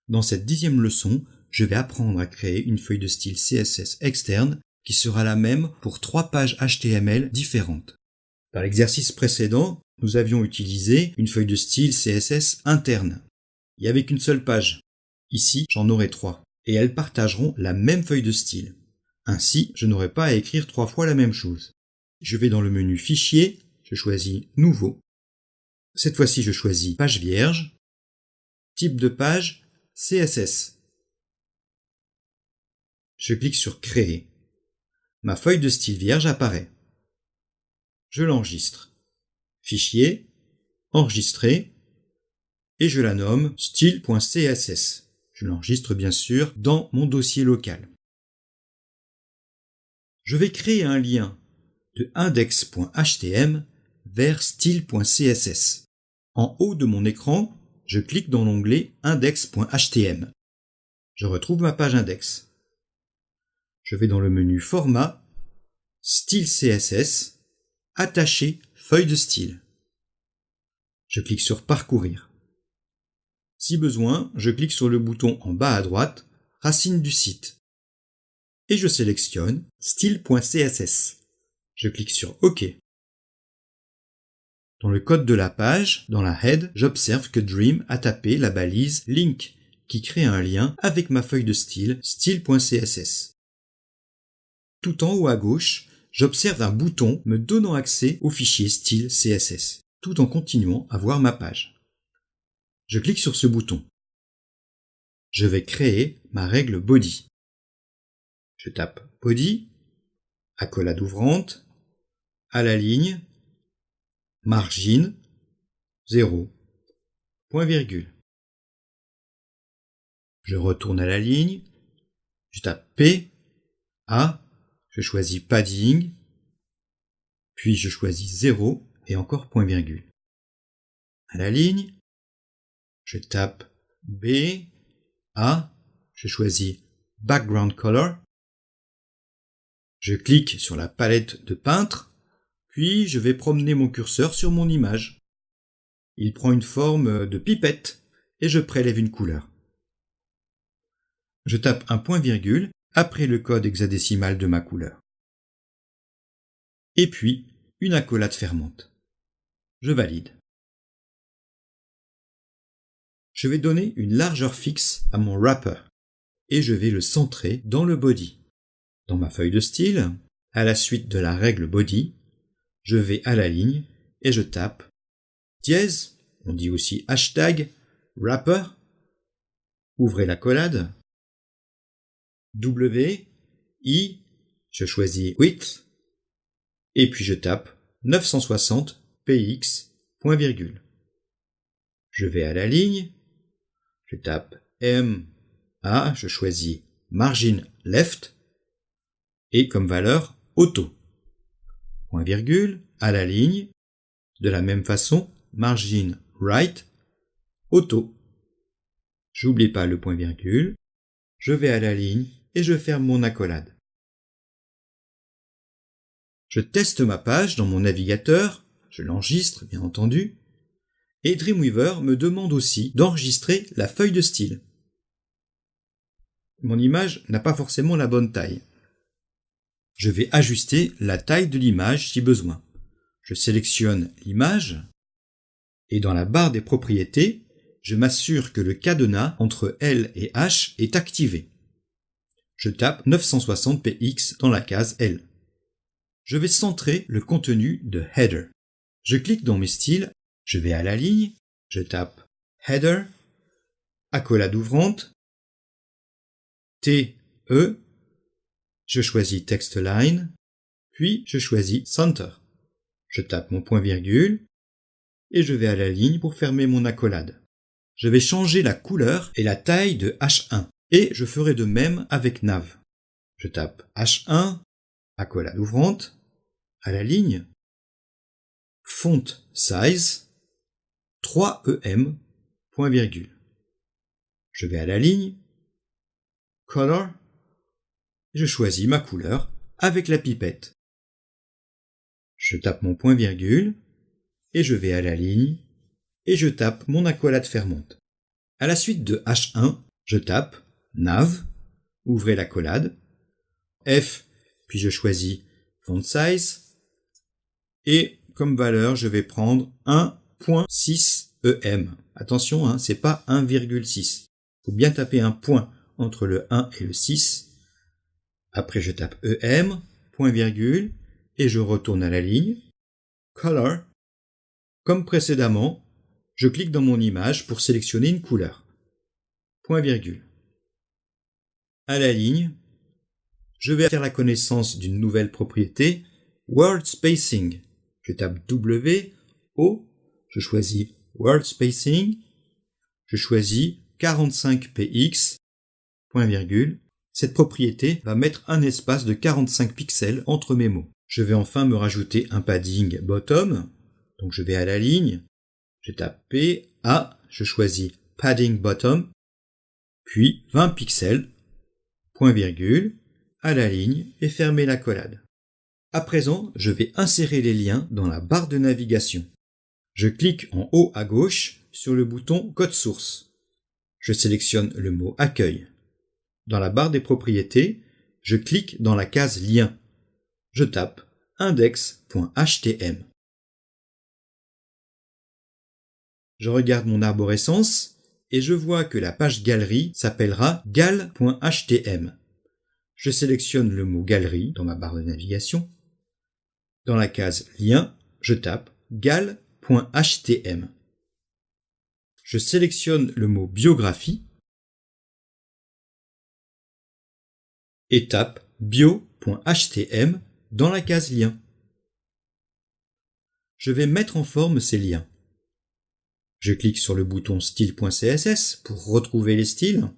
Dans cette 10e leçon, je vais apprendre à créer une feuille de style CSS externe qui sera la même pour 3 pages HTML différentes. Dans l'exercice précédent, nous avions utilisé une feuille de style CSS interne. Il n'y avait qu'une seule page. Ici, j'en aurai 3. Et elles partageront la même feuille de style. Ainsi, je n'aurai pas à écrire 3 fois la même chose. Je vais dans le menu Fichier, je choisis Nouveau. Cette fois-ci, je choisis Page vierge. Type de page, CSS. Je clique sur Créer. Ma feuille de style vierge apparaît. Je l'enregistre. Fichier, Enregistrer, et je la nomme style.css. Je l'enregistre bien sûr dans mon dossier local. Je vais créer un lien de index.htm vers style.css. En haut de mon écran, je clique dans l'onglet index.htm. Je retrouve ma page index. Je vais dans le menu Format, Style CSS, Attacher feuille de style. Je clique sur Parcourir. Si besoin, je clique sur le bouton en bas à droite, Racine du site. Et je sélectionne style.css. Je clique sur OK. Dans le code de la page, dans la head, j'observe que Dream a tapé la balise link qui crée un lien avec ma feuille de style style.css. Tout en haut à gauche, j'observe un bouton me donnant accès au fichier style CSS, tout en continuant à voir ma page. Je clique sur ce bouton. Je vais créer ma règle body. Je tape body, accolade ouvrante, à la ligne, margin, 0, point virgule. Je retourne à la ligne, je tape P, A, je choisis padding, puis je choisis 0 et encore point virgule. À la ligne, je tape B, A, je choisis background color, je clique sur la palette de peintre, puis je vais promener mon curseur sur mon image. Il prend une forme de pipette et je prélève une couleur. Je tape un point virgule après le code hexadécimal de ma couleur. Et puis, une accolade fermante. Je valide. Je vais donner une largeur fixe à mon wrapper et je vais le centrer dans le body. Dans ma feuille de style, à la suite de la règle body, je vais à la ligne et je tape dièse, on dit aussi hashtag, wrapper, ouvrez l'accolade, W, I, je choisis width, et puis je tape 960 px, point virgule. Je vais à la ligne, je tape M, A, je choisis margin left, et comme valeur auto. Point virgule, à la ligne, de la même façon, margin right, auto. J'oublie pas le point virgule, je vais à la ligne et je ferme mon accolade. Je teste ma page dans mon navigateur, je l'enregistre bien entendu, et Dreamweaver me demande aussi d'enregistrer la feuille de style. Mon image n'a pas forcément la bonne taille. Je vais ajuster la taille de l'image si besoin. Je sélectionne l'image et dans la barre des propriétés, je m'assure que le cadenas entre L et H est activé. Je tape 960 px dans la case L. Je vais centrer le contenu de header. Je clique dans mes styles, je vais à la ligne, je tape header, accolade ouvrante, T, E, je choisis text line, puis je choisis center. Je tape mon point virgule et je vais à la ligne pour fermer mon accolade. Je vais changer la couleur et la taille de H1 et je ferai de même avec nav. Je tape H1, accolade ouvrante, à la ligne, font size, 3 EM, point virgule. Je vais à la ligne, color, et je choisis ma couleur avec la pipette. Je tape mon point virgule, et je vais à la ligne, et je tape mon accolade fermante. À la suite de H1, Je tape nav, ouvrez l'accolade, F, puis je choisis font size, et comme valeur, je vais prendre 1.6 EM. Attention, c'est pas 1,6. Il faut bien taper un point entre le 1 et le 6. Après, je tape EM, point virgule, et je retourne à la ligne. Color. Comme précédemment, je clique dans mon image pour sélectionner une couleur. Point virgule. À la ligne, je vais faire la connaissance d'une nouvelle propriété, Word Spacing. Je tape W, O, je choisis Word Spacing, je choisis 45 px, point virgule. Cette propriété va mettre un espace de 45 pixels entre mes mots. Je vais enfin me rajouter un padding bottom, donc je vais à la ligne, je tape P, A, je choisis padding bottom, puis 20 pixels, point virgule, à la ligne et fermer l'accolade. À présent, je vais insérer les liens dans la barre de navigation. Je clique en haut à gauche sur le bouton Code source. Je sélectionne le mot Accueil. Dans la barre des propriétés, je clique dans la case Lien. Je tape index.htm. Je regarde mon arborescence et je vois que la page galerie s'appellera gal.htm. Je sélectionne le mot galerie dans ma barre de navigation. Dans la case Lien, je tape gal.htm. Je sélectionne le mot biographie et tape bio.htm dans la case Lien. Je vais mettre en forme ces liens. Je clique sur le bouton style.css pour retrouver les styles.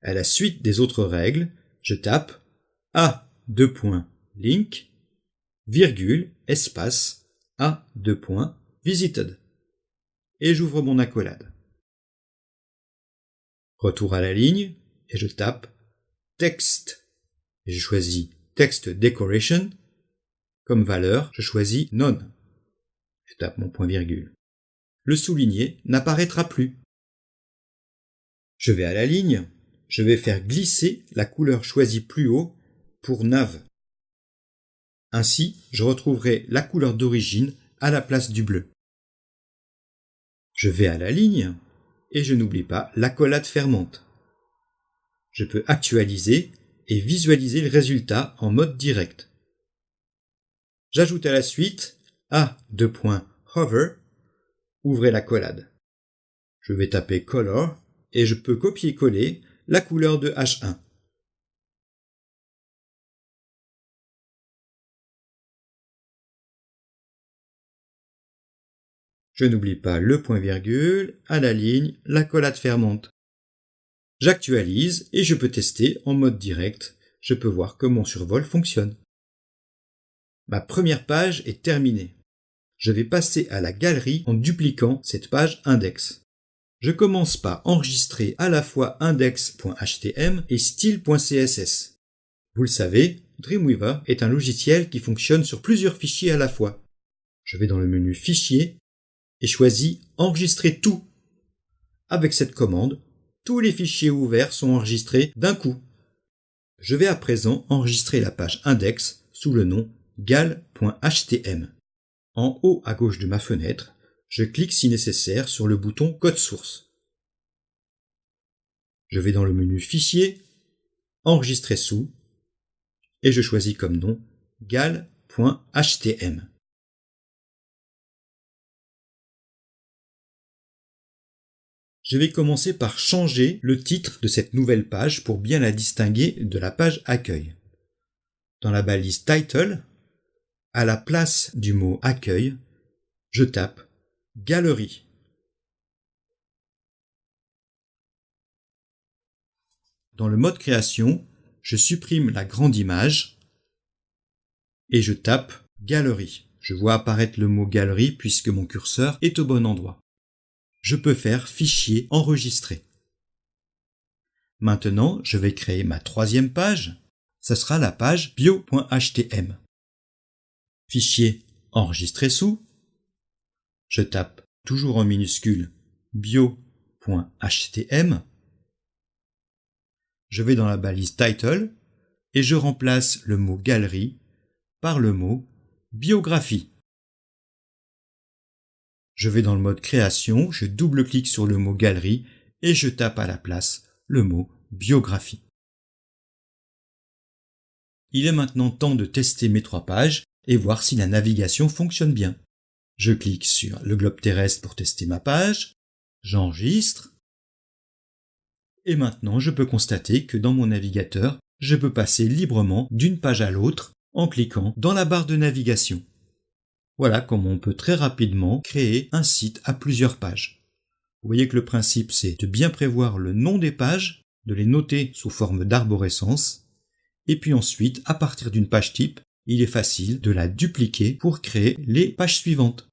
À la suite des autres règles, je tape a:2.link, virgule, espace, a:2.visited. Et j'ouvre mon accolade. Retour à la ligne, et je tape texte. Et je choisis text decoration. Comme valeur, je choisis none. Je tape mon point virgule. Le souligné n'apparaîtra plus. Je vais à la ligne, je vais faire glisser la couleur choisie plus haut pour nav. Ainsi, je retrouverai la couleur d'origine à la place du bleu. Je vais à la ligne et je n'oublie pas l'accolade fermante. Je peux actualiser et visualiser le résultat en mode direct. J'ajoute à la suite a:2.hover, ouvrez l'accolade. Je vais taper color et je peux copier-coller la couleur de H1. Je n'oublie pas le point virgule, à la ligne, l'accolade fermante. J'actualise et je peux tester en mode direct. Je peux voir que mon survol fonctionne. Ma première page est terminée. Je vais passer à la galerie en dupliquant cette page index. Je commence par enregistrer à la fois index.htm et style.css. Vous le savez, Dreamweaver est un logiciel qui fonctionne sur plusieurs fichiers à la fois. Je vais dans le menu Fichier et choisis Enregistrer tout. Avec cette commande, tous les fichiers ouverts sont enregistrés d'un coup. Je vais à présent enregistrer la page index sous le nom gal.htm. En haut à gauche de ma fenêtre, je clique si nécessaire sur le bouton Code source. Je vais dans le menu Fichier, Enregistrer sous, et je choisis comme nom gal.htm. Je vais commencer par changer le titre de cette nouvelle page pour bien la distinguer de la page accueil. Dans la balise Title, à la place du mot accueil, je tape Galerie. Dans le mode création, je supprime la grande image et je tape Galerie. Je vois apparaître le mot Galerie puisque mon curseur est au bon endroit. Je peux faire Fichier enregistré. Maintenant, je vais créer ma troisième page. Ce sera la page bio.htm. Fichier enregistré sous. Je tape toujours en minuscule bio.htm. Je vais dans la balise Title et je remplace le mot galerie par le mot biographie. Je vais dans le mode création, je double-clique sur le mot galerie et je tape à la place le mot biographie. Il est maintenant temps de tester mes 3 pages et voir si la navigation fonctionne bien. Je clique sur le globe terrestre pour tester ma page, j'enregistre, et maintenant je peux constater que dans mon navigateur, je peux passer librement d'une page à l'autre en cliquant dans la barre de navigation. Voilà comment on peut très rapidement créer un site à plusieurs pages. Vous voyez que le principe, c'est de bien prévoir le nom des pages, de les noter sous forme d'arborescence, et puis ensuite, à partir d'une page type, il est facile de la dupliquer pour créer les pages suivantes.